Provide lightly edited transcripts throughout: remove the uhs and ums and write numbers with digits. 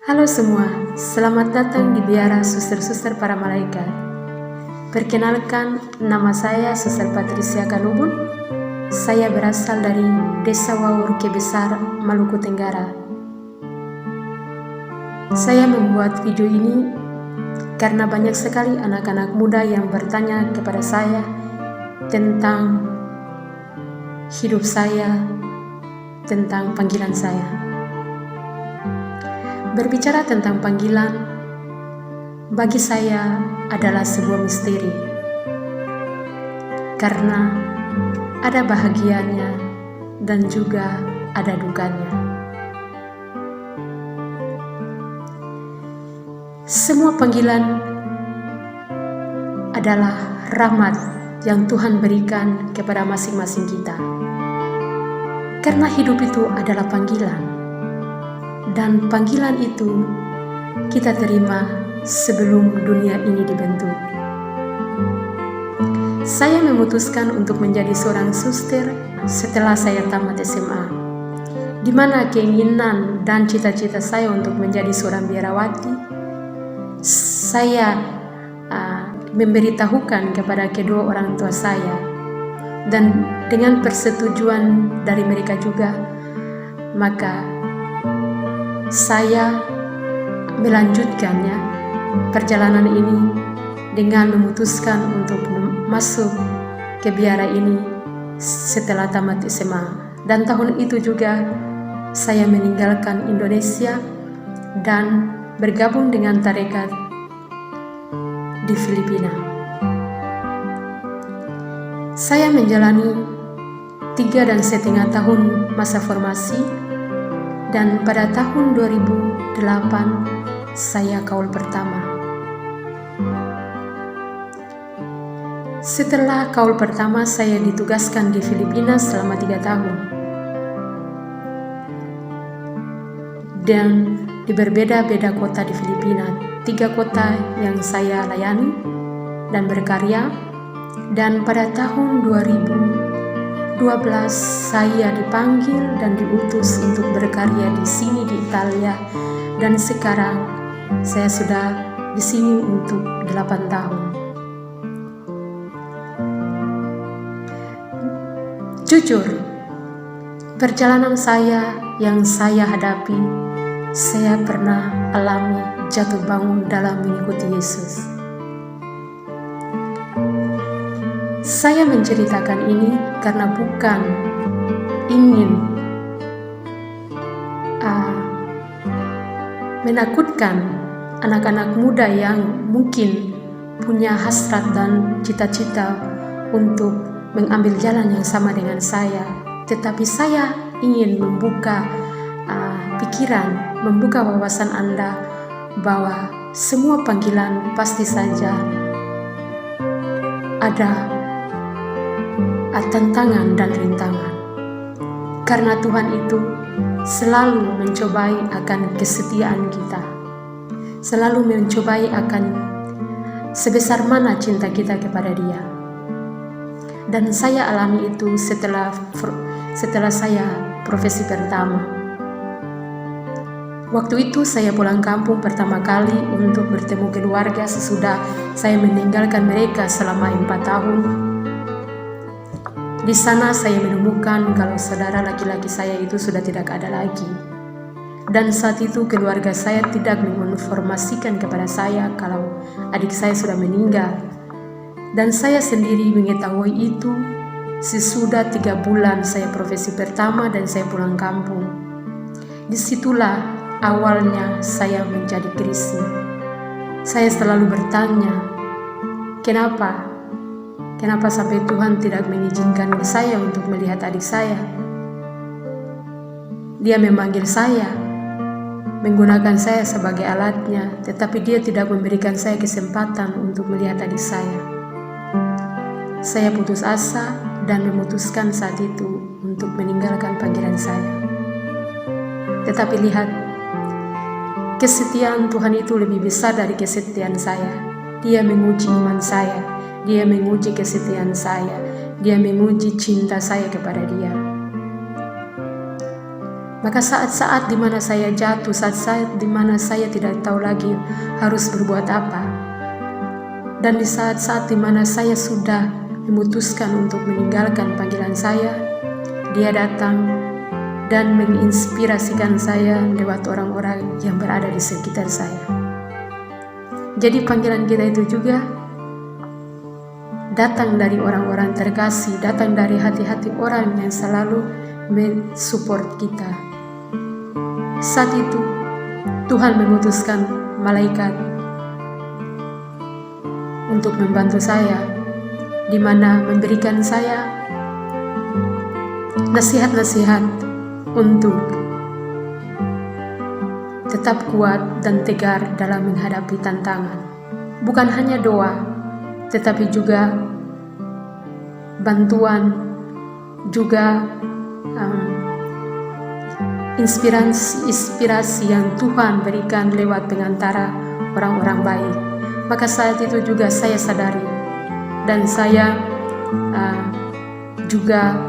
Halo semua, selamat datang di Biara Suster-Suster Para Malaikat. Perkenalkan, nama saya Suster Patricia Kanubun. Saya berasal dari Desa Waur Kebesar, Maluku Tenggara. Saya membuat video ini karena banyak sekali anak-anak muda yang bertanya kepada saya tentang hidup saya, tentang panggilan saya. Berbicara tentang panggilan, bagi saya adalah sebuah misteri, karena ada bahagianya dan juga ada dukanya. Semua panggilan adalah rahmat yang Tuhan berikan kepada masing-masing kita, karena hidup itu adalah panggilan. Dan panggilan itu kita terima sebelum dunia ini dibentuk. Saya memutuskan untuk menjadi seorang suster setelah saya tamat SMA, di mana keinginan dan cita-cita saya untuk menjadi seorang biarawati, saya memberitahukan kepada kedua orang tua saya, dan dengan persetujuan dari mereka juga, maka saya melanjutkannya perjalanan ini dengan memutuskan untuk masuk ke biara ini setelah tamat SMA. Dan tahun itu juga saya meninggalkan Indonesia dan bergabung dengan tarekat di Filipina. Saya menjalani 3,5 tahun masa formasi, dan pada tahun 2008 saya kaul pertama. Setelah kaul pertama, saya ditugaskan di Filipina selama 3 tahun. Dan di berbeda-beda kota di Filipina, 3 kota yang saya layani dan berkarya. Dan pada tahun 2012 saya dipanggil dan diutus untuk berkarya di sini di Italia, dan sekarang saya sudah di sini untuk 8 tahun. Jujur, perjalanan saya yang saya hadapi, saya pernah alami jatuh bangun dalam mengikuti Yesus. Saya menceritakan ini karena bukan ingin menakutkan anak-anak muda yang mungkin punya hasrat dan cita-cita untuk mengambil jalan yang sama dengan saya. Tetapi saya ingin membuka pikiran, membuka wawasan Anda bahwa semua panggilan pasti saja ada tantangan dan rintangan, karena Tuhan itu selalu mencobai akan kesetiaan kita, selalu mencobai akan sebesar mana cinta kita kepada Dia. Dan saya alami itu setelah saya profesi pertama. Waktu itu saya pulang kampung pertama kali untuk bertemu keluarga sesudah saya meninggalkan mereka selama 4 tahun. Di sana saya menemukan kalau saudara laki-laki saya itu sudah tidak ada lagi. Dan saat itu keluarga saya tidak menginformasikan kepada saya kalau adik saya sudah meninggal. Dan saya sendiri mengetahui itu sesudah 3 bulan saya profesi pertama dan saya pulang kampung. Disitulah awalnya saya menjadi Kristen. Saya selalu bertanya, Kenapa sampai Tuhan tidak mengizinkan saya untuk melihat adik saya? Dia memanggil saya, menggunakan saya sebagai alatnya, tetapi Dia tidak memberikan saya kesempatan untuk melihat adik saya. Saya putus asa dan memutuskan saat itu untuk meninggalkan panggilan saya. Tetapi lihat, kesetiaan Tuhan itu lebih besar dari kesetiaan saya. Dia menguji iman saya. Dia menguji kesetiaan saya. Dia menguji cinta saya kepada Dia. Maka saat-saat di mana saya jatuh, saat-saat di mana saya tidak tahu lagi harus berbuat apa, dan di saat-saat di mana saya sudah memutuskan untuk meninggalkan panggilan saya, Dia datang dan menginspirasikan saya lewat orang-orang yang berada di sekitar saya. Jadi panggilan kita itu juga datang dari orang-orang terkasih, datang dari hati-hati orang yang selalu mensupport kita. Saat itu Tuhan memutuskan malaikat untuk membantu saya, di mana memberikan saya nasihat-nasihat untuk tetap kuat dan tegar dalam menghadapi tantangan. Bukan hanya doa, tetapi juga bantuan, juga inspirasi yang Tuhan berikan lewat pengantara orang-orang baik. Maka saat itu juga saya sadari, dan saya juga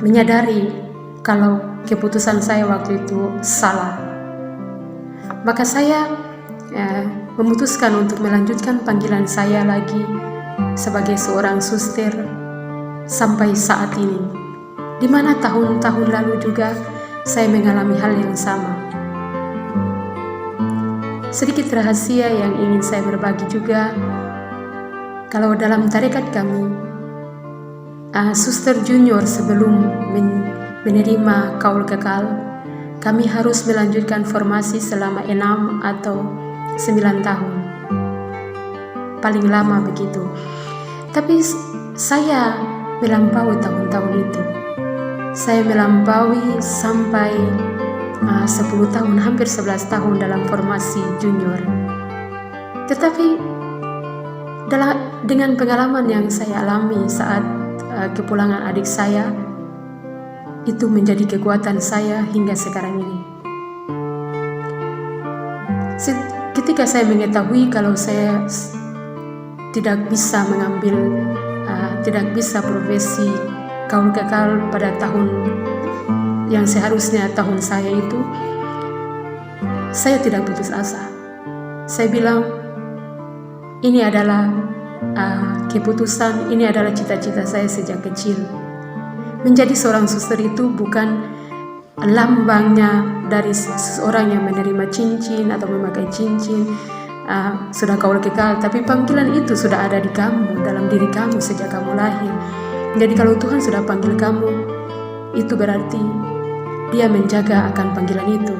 menyadari kalau keputusan saya waktu itu salah. Maka saya memutuskan untuk melanjutkan panggilan saya lagi sebagai seorang suster sampai saat ini, di mana tahun-tahun lalu juga saya mengalami hal yang sama. Sedikit rahasia yang ingin saya berbagi juga, kalau dalam tarekat kami, suster junior sebelum menerima kaul kekal, kami harus melanjutkan formasi selama 6 atau 9 tahun, paling lama begitu. Tapi saya melampaui tahun-tahun itu. Saya melampaui sampai 10 tahun, hampir 11 tahun dalam formasi junior. Tetapi dengan pengalaman yang saya alami saat kepulangan adik saya, itu menjadi kekuatan saya hingga sekarang ini. Ketika saya mengetahui kalau saya tidak bisa mengambil, tidak bisa profesi kaul kekal pada tahun yang seharusnya tahun saya itu, saya tidak putus asa. Saya bilang, ini adalah keputusan, ini adalah cita-cita saya sejak kecil. Menjadi seorang suster itu bukan lambangnya dari seseorang yang menerima cincin atau memakai cincin, sudah kaul kekal, tapi panggilan itu sudah ada di kamu, dalam diri kamu sejak kamu lahir. Jadi kalau Tuhan sudah panggil kamu, itu berarti Dia menjaga akan panggilan itu,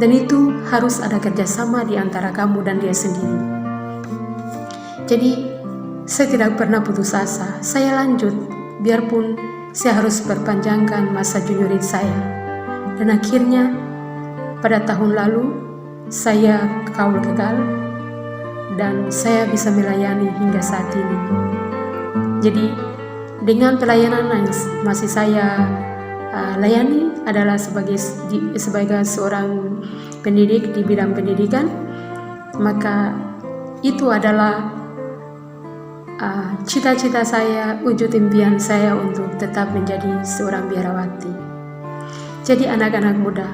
dan itu harus ada kerjasama di antara kamu dan Dia sendiri. Jadi saya tidak pernah putus asa, saya lanjut biarpun saya harus perpanjangkan masa juniorit saya. Dan akhirnya pada tahun lalu saya kaul kekal dan saya bisa melayani hingga saat ini. Jadi dengan pelayanan yang masih saya layani adalah sebagai seorang pendidik di bidang pendidikan, maka itu adalah cita-cita saya, wujud impian saya untuk tetap menjadi seorang biarawati. Jadi anak-anak muda,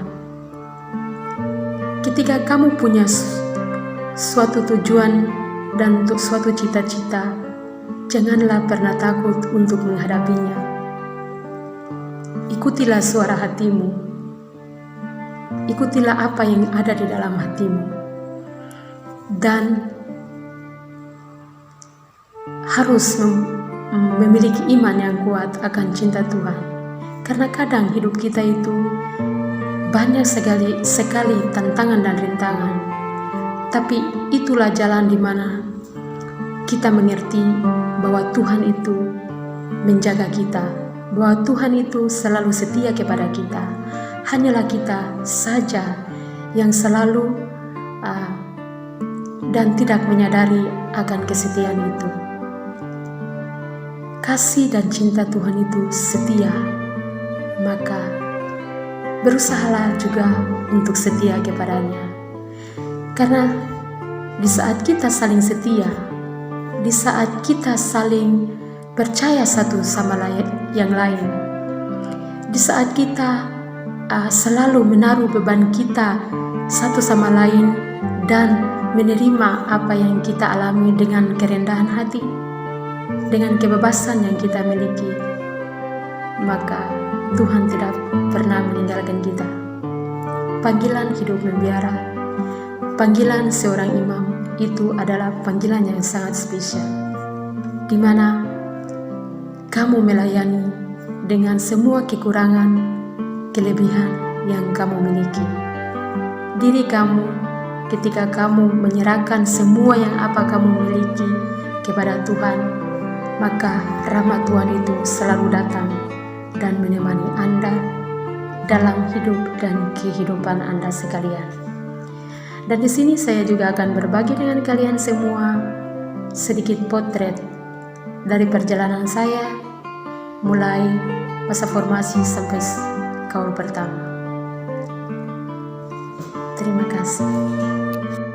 ketika kamu punya suatu tujuan dan untuk suatu cita-cita, janganlah pernah takut untuk menghadapinya. Ikutilah suara hatimu, ikutilah apa yang ada di dalam hatimu, dan harus memiliki iman yang kuat akan cinta Tuhan. Karena kadang hidup kita itu banyak sekali tantangan dan rintangan, tapi itulah jalan di mana kita mengerti bahwa Tuhan itu menjaga kita, bahwa Tuhan itu selalu setia kepada kita. Hanyalah kita saja yang selalu dan tidak menyadari akan kesetiaan itu. Kasih dan cinta Tuhan itu setia, maka berusahalah juga untuk setia kepadanya. Karena di saat kita saling setia, di saat kita saling percaya satu sama yang lain. Di saat kita selalu menaruh beban kita satu sama lain dan menerima apa yang kita alami dengan kerendahan hati, dengan kebebasan yang kita miliki, maka Tuhan tidak pernah meninggalkan kita. Panggilan hidup membiara, panggilan seorang imam itu adalah panggilan yang sangat spesial, di mana kamu melayani dengan semua kekurangan, kelebihan yang kamu miliki. Diri kamu ketika kamu menyerahkan semua yang apa kamu miliki kepada Tuhan, maka rahmat Tuhan itu selalu datang dan menemani Anda dalam hidup dan kehidupan Anda sekalian. Dan di sini saya juga akan berbagi dengan kalian semua sedikit potret dari perjalanan saya mulai masa formasi sampai kaul pertama. Terima kasih.